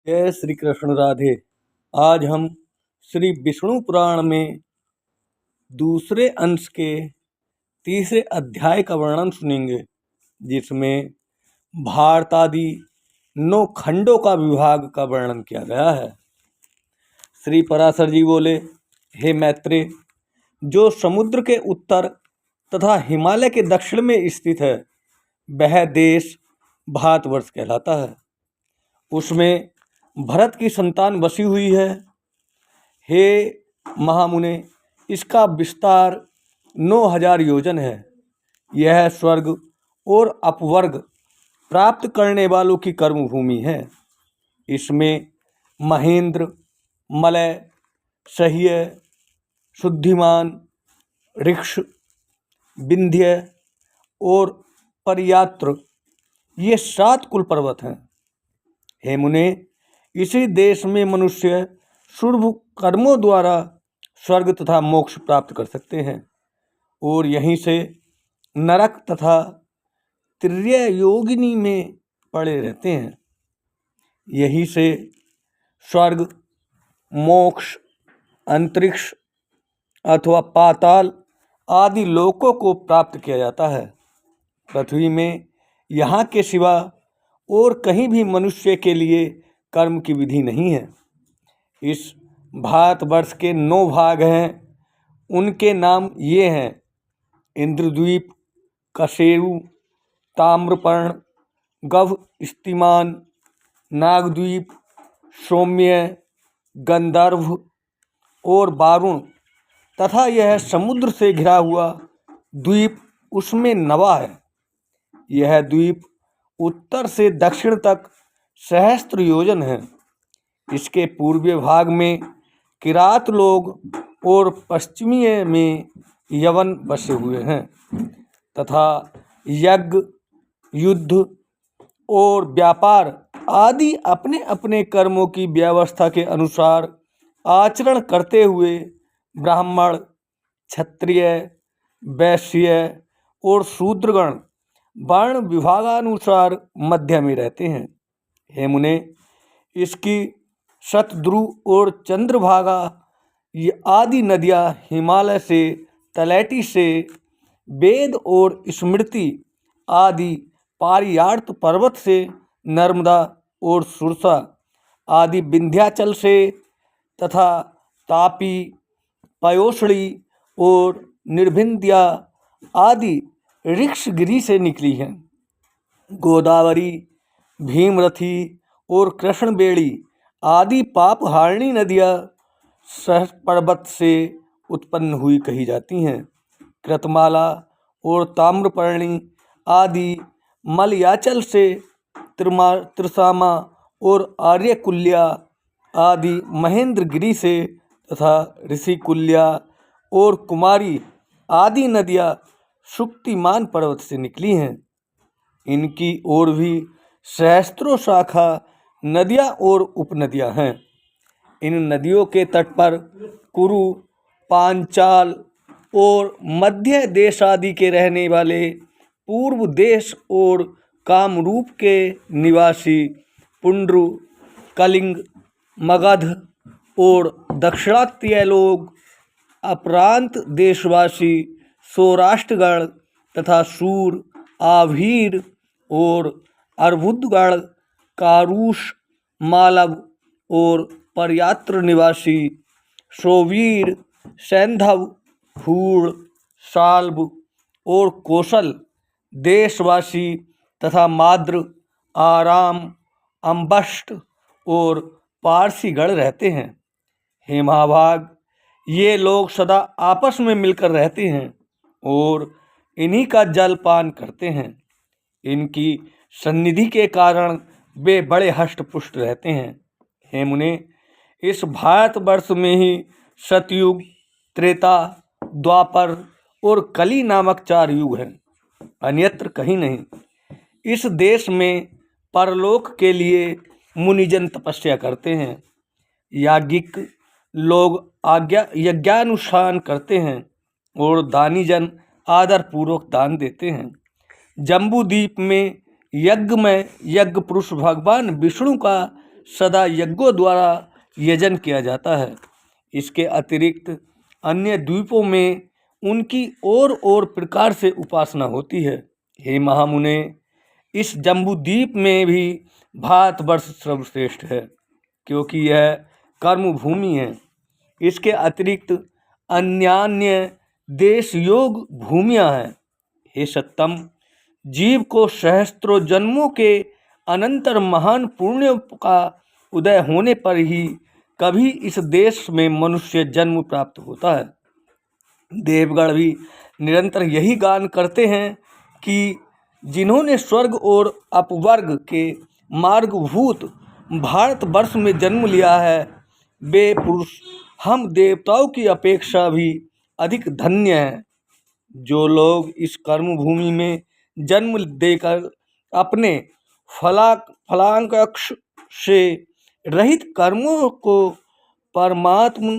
जय श्री कृष्ण राधे। आज हम श्री विष्णु पुराण में दूसरे अंश के तीसरे अध्याय का वर्णन सुनेंगे, जिसमें भारत आदि 9 खंडों का विभाग का वर्णन किया गया है। श्री पराशर जी बोले, हे मैत्रेय, जो समुद्र के उत्तर तथा हिमालय के दक्षिण में स्थित है, वह देश भारतवर्ष कहलाता है। उसमें भरत की संतान बसी हुई है। हे महामुने, इसका विस्तार 9000 योजन है। यह स्वर्ग और अपवर्ग प्राप्त करने वालों की कर्मभूमि है। इसमें महेंद्र, मलय, सह्य, शुद्धिमान, ऋक्ष, विंध्य और परयात्र ये 7 कुल पर्वत हैं। हे मुने, इसी देश में मनुष्य शुभ कर्मों द्वारा स्वर्ग तथा मोक्ष प्राप्त कर सकते हैं और यहीं से नरक तथा त्रिय योगिनी में पड़े रहते हैं। यहीं से स्वर्ग, मोक्ष, अंतरिक्ष अथवा पाताल आदि लोकों को प्राप्त किया जाता है। पृथ्वी में यहाँ के सिवा और कहीं भी मनुष्य के लिए कर्म की विधि नहीं है। इस भारतवर्ष के 9 भाग हैं। उनके नाम ये हैं: इंद्रद्वीप, कशेरु, ताम्रपर्ण, गभ, स्तिमान, नागद्वीप, सौम्य, गंधर्व और वारुण तथा यह समुद्र से घिरा हुआ द्वीप उसमें नवा है। यह द्वीप उत्तर से दक्षिण तक सहस्त्र योजन है। इसके पूर्वीय भाग में किरात लोग और पश्चिमीय में यवन बसे हुए हैं तथा यज्ञ, युद्ध और व्यापार आदि अपने अपने कर्मों की व्यवस्था के अनुसार आचरण करते हुए ब्राह्मण, क्षत्रिय, वैश्य और शूद्रगण वर्ण विभागानुसार मध्य में रहते हैं। हे मुने, इसकी शतद्रु और चंद्रभागा ये आदि नदियाँ हिमालय से, तलैटी से, वेद और स्मृति आदि पारियार्त पर्वत से, नर्मदा और सुरसा आदि विंध्याचल से तथा तापी, पयोष्णी और निर्भिंध्या आदि ऋक्षगिरी से निकली हैं। गोदावरी, भीमरथी और कृष्णवेणी आदि पापहारिणी नदियाँ सह पर्वत से उत्पन्न हुई कही जाती हैं। कृतमाला और ताम्रपर्णी आदि मलयाचल से, त्रिसामा और आर्यकुल्या आदि महेंद्रगिरी से तथा ऋषिकुल्या और कुमारी आदि नदियाँ शुक्तिमान पर्वत से निकली हैं। इनकी और भी सहस्त्रों शाखा नदियाँ और उपनदियाँ हैं। इन नदियों के तट पर कुरु, पांचाल और मध्य देश आदि के रहने वाले, पूर्व देश और कामरूप के निवासी पुंड्र, कलिंग, मगध और दक्षिणात्य लोग, अपरांत देशवासी सौराष्ट्रगण तथा सूर, आभीर और अर्बुदगण, कारुष, मालव और परयात्र निवासी सोवीर, सैंधव, हूण, शाल्व और कौशल देशवासी तथा माद्र, आराम, अम्बष्ट और पारसीगण रहते हैं। हे महाभाग, ये लोग सदा आपस में मिलकर रहते हैं और इन्हीं का जल पान करते हैं। इनकी सन्निधि के कारण वे बड़े हष्ट-पुष्ट रहते हैं। हे मुने, इस भारतवर्ष में ही सतयुग, त्रेता, द्वापर और कली नामक 4 युग हैं, अन्यत्र कहीं नहीं। इस देश में परलोक के लिए मुनिजन तपस्या करते हैं। याज्ञिक लोग यज्ञानुष्ठान करते हैं और दानीजन आदरपूर्वक दान देते हैं। जम्बूद्वीप में यज्ञ पुरुष भगवान विष्णु का सदा यज्ञों द्वारा यजन किया जाता है। इसके अतिरिक्त अन्य द्वीपों में उनकी और प्रकार से उपासना होती है। हे महामुने, इस जम्बूद्वीप में भी भारतवर्ष सर्वश्रेष्ठ है, क्योंकि यह कर्म भूमि है। इसके अतिरिक्त अन्यान्य देश योग भूमियाँ हैं। हे सत्तम, जीव को सहस्त्रों जन्मों के अनंतर महान पुण्य का उदय होने पर ही कभी इस देश में मनुष्य जन्म प्राप्त होता है। देवगण भी निरंतर यही गान करते हैं कि जिन्होंने स्वर्ग और अपवर्ग के मार्गभूत भारतवर्ष में जन्म लिया है, वे पुरुष हम देवताओं की अपेक्षा भी अधिक धन्य हैं। जो लोग इस कर्म भूमि में जन्म देकर अपने फलांकक्ष से रहित कर्मों को परमात्म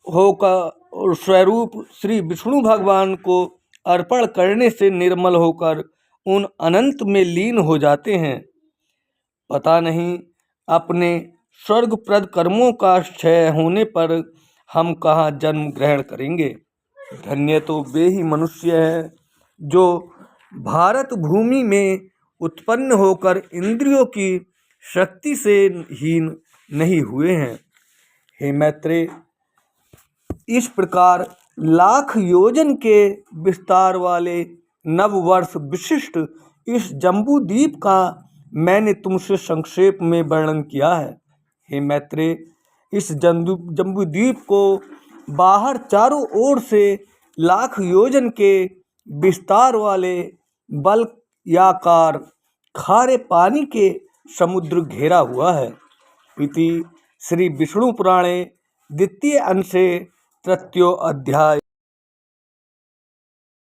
होकर स्वरूप श्री विष्णु भगवान को अर्पण करने से निर्मल होकर उन अनंत में लीन हो जाते हैं, पता नहीं अपने स्वर्गप्रद कर्मों का क्षय होने पर हम कहाँ जन्म ग्रहण करेंगे। धन्य तो वे ही मनुष्य हैं जो भारत भूमि में उत्पन्न होकर इंद्रियों की शक्ति से हीन नहीं हुए हैं। हे मैत्रेय, इस प्रकार लाख योजन के विस्तार वाले नववर्ष विशिष्ट इस जम्बूद्वीप का मैंने तुमसे संक्षेप में वर्णन किया है। हे मैत्रेय, इस जम्बूद्वीप को बाहर चारों ओर से लाख योजन के विस्तार वाले बलयाकार खारे पानी के समुद्र घेरा हुआ है। इति श्री विष्णु पुराणे द्वितीय अंशे तृतीयो अध्याय।